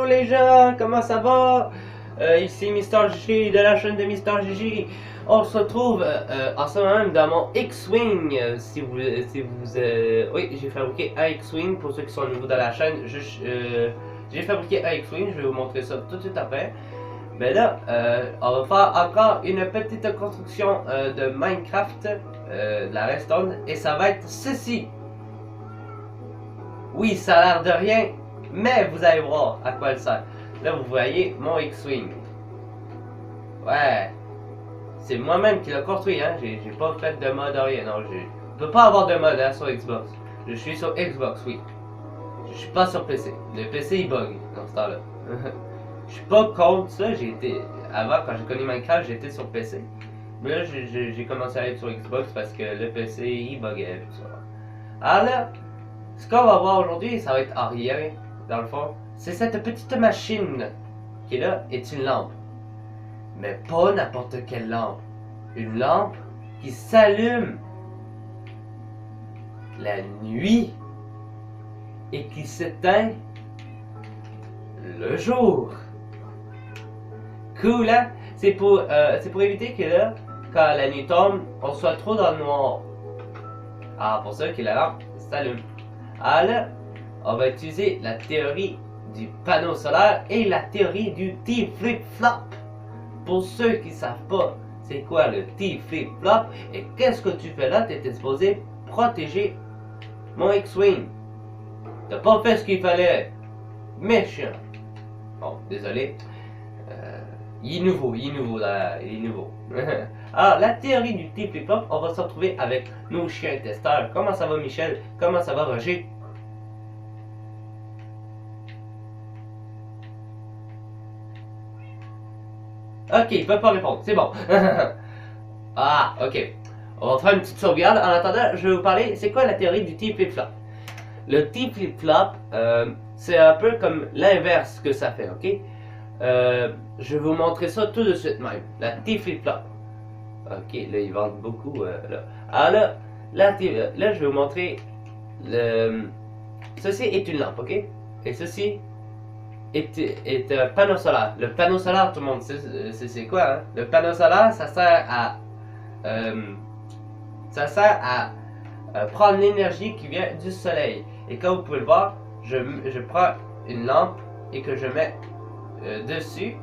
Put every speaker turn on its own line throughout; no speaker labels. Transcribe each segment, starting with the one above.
Allô les gens, comment ça va? Ici Mister Gigi de la chaîne de Mister Gigi. On se retrouve en ce moment même dans mon X-Wing. Oui, j'ai fabriqué un X-Wing pour ceux qui sont nouveaux dans la chaîne. J'ai fabriqué un X-Wing, je vais vous montrer ça tout de suite après. Mais là, on va faire encore une petite construction de Minecraft, de la redstone, et ça va être ceci. Oui, ça a l'air de rien, mais vous allez voir à quoi elle sert. Là, vous voyez mon X-Wing. Ouais, c'est moi-même qui l'ai construit, hein. J'ai pas fait de mode rien, non. Je peux pas avoir de mode hein, sur Xbox. Je suis sur Xbox, oui. Je suis pas sur PC. Le PC il bug dans ce temps-là. Je suis pas contre ça. Avant, quand j'ai connu Minecraft, j'étais sur PC. Mais là, j'ai commencé à être sur Xbox parce que le PC il buguait tout ça. Alors là, ce qu'on va voir aujourd'hui, ça va être en rien, dans le fond. C'est cette petite machine qui est là, est une lampe. Mais pas n'importe quelle lampe. Une lampe qui s'allume la nuit et qui s'éteint le jour. Cool, hein? C'est pour éviter que là, quand la nuit tombe, on soit trop dans le noir. Ah, pour ça que la lampe s'allume. Alors là, on va utiliser la théorie du panneau solaire et la théorie du T-flip-flop. Pour ceux qui ne savent pas c'est quoi le T-flip-flop et qu'est-ce que tu fais là, tu étais supposé protéger mon X-Wing. T'as pas fait ce qu'il fallait. Méchant. Bon, désolé. Il est nouveau. Alors, la théorie du T-flip-flop, on va se retrouver avec nos chiens testeurs. Comment ça va Michel? Comment ça va Roger? Ok, il peut pas répondre, c'est bon. Ah, ok. On va faire une petite sauvegarde. En attendant, je vais vous parler, c'est quoi la théorie du T-flip-flop? Le T-flip-flop, c'est un peu comme l'inverse que ça fait, ok? Je vais vous montrer ça tout de suite même. La T-flip-flop. Ok, là, ils vendent beaucoup. Là. Alors là, là, je vais vous montrer. Ceci est une lampe, ok? Et ceci est un panneau solaire. Le panneau solaire, tout le monde sait c'est quoi, hein? Le panneau solaire, ça sert à prendre l'énergie qui vient du soleil. Et comme vous pouvez le voir, je prends une lampe et que je mets dessus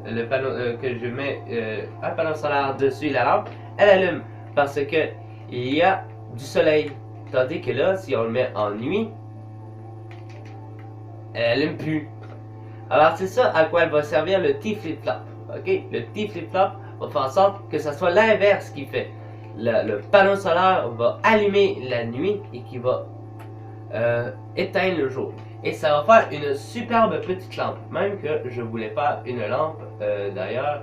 le panneau, que je mets un panneau solaire dessus la lampe, elle allume parce que il y a du soleil. Tandis que là, si on le met en nuit, elle allume plus. Alors c'est ça à quoi elle va servir le T-flip-flop. Ok, le T-flip-flop va faire en sorte que ça soit l'inverse qui fait. Le panneau solaire va allumer la nuit et qui va éteindre le jour. Et ça va faire une superbe petite lampe. Même que je voulais faire une lampe d'ailleurs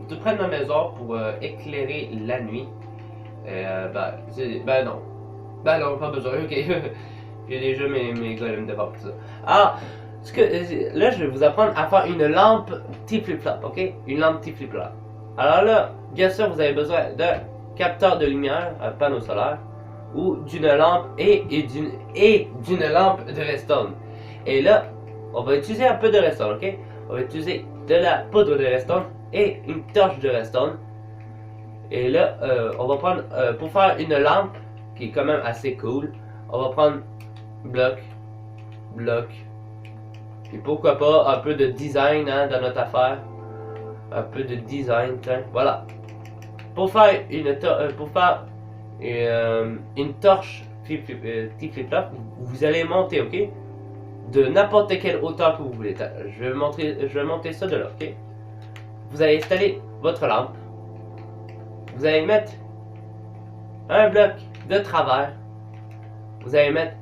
tout près de ma maison pour éclairer la nuit. Ben non, pas besoin. Ok, j'ai déjà mes golems devant pour ça. Alors, là je vais vous apprendre à faire une lampe T-flip-flop, ok? Une lampe T-flip-flop. Alors là, bien sûr, vous avez besoin d'un capteur de lumière, un panneau solaire, ou d'une lampe et d'une lampe de redstone. Et là, on va utiliser un peu de redstone, ok? On va utiliser de la poudre de redstone et une torche de redstone. Et là, on va prendre, pour faire une lampe qui est quand même assez cool, on va prendre bloc, et pourquoi pas un peu de design hein, dans notre affaire. Un peu de design, tiens, voilà. Pour faire une torche T-flip-flop, vous allez monter, ok? De n'importe quelle hauteur que vous voulez. Je vais monter ça de là, ok? Vous allez installer votre lampe. Vous allez mettre un bloc de travers. Vous allez mettre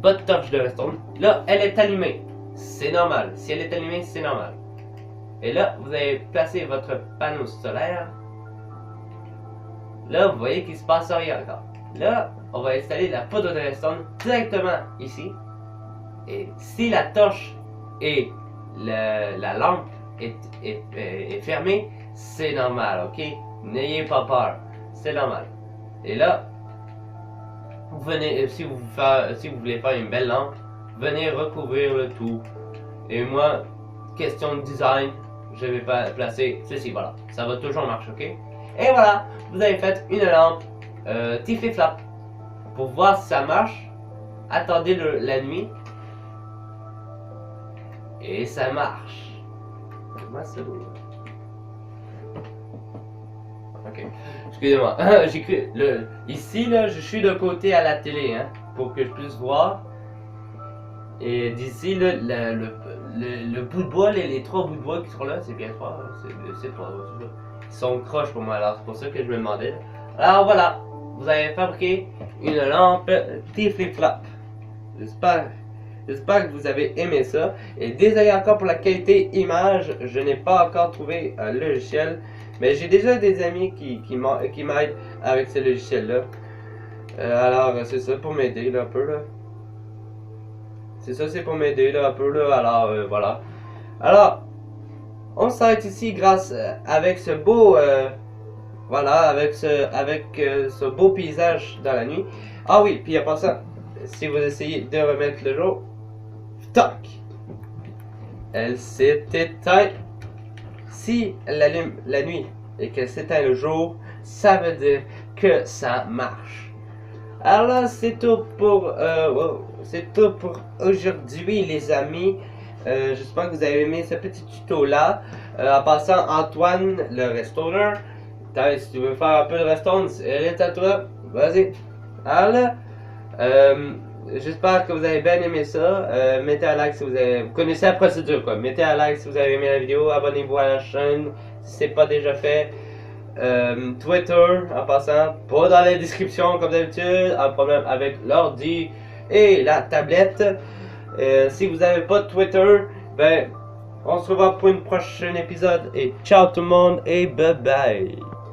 votre torche de redstone. Là, elle est allumée. C'est normal. Si elle est allumée, c'est normal. Et là, vous allez placer votre panneau solaire. Là, vous voyez qu'il ne se passe rien encore. Là, on va installer la poudre de redstone directement ici. Et si la torche et la lampe est fermée, c'est normal, ok? N'ayez pas peur, c'est normal. Et là, vous venez, si vous voulez faire une belle lampe, venez recouvrir le tout Et moi, question de design, je vais pas placer ceci, voilà. Ça va toujours marcher, ok? Et voilà, vous avez fait une lampe Tiffy Flap. Pour voir si ça marche, attendez la nuit. Et ça marche. Comment ça va? Ok, excusez-moi. J'ai cru ici là, je suis de côté à la télé, hein, pour que je puisse voir. Et d'ici le bout de bois, les 3 bouts de bois qui sont là, c'est bien 3, hein, c'est 3, ouais, ils sont croches pour moi, alors c'est pour ça que je me demandais. Alors voilà, vous avez fabriqué une lampe Tiffy Flap. J'espère que vous avez aimé ça. Et désolé encore pour la qualité image, je n'ai pas encore trouvé un logiciel. Mais j'ai déjà des amis qui m'aident avec ce logiciel-là. Alors c'est ça pour m'aider là un peu là. C'est ça, c'est pour m'aider là un peu là. Alors voilà. Alors, on s'arrête ici grâce avec ce beau voilà, avec ce beau paysage dans la nuit. Ah oui, puis à part ça, si vous essayez de remettre le jour, toc, elle s'est éteinte. Si elle allume la nuit et qu'elle s'éteint le jour, ça veut dire que ça marche. Alors là, c'est tout pour aujourd'hui, les amis. J'espère que vous avez aimé ce petit tuto là. En passant, Antoine, le restaurant, si tu veux faire un peu de restaurant, c'est à toi. Vas-y. Alors là, j'espère que vous avez bien aimé ça. Mettez un like si vous connaissez la procédure, quoi. Mettez un like si vous avez aimé la vidéo. Abonnez-vous à la chaîne si ce n'est pas déjà fait. Twitter, en passant, pas dans la description comme d'habitude. Un problème avec l'ordi et la tablette. Si vous n'avez pas de Twitter, ben, on se revoit pour une prochaine épisode. Et ciao tout le monde et bye bye.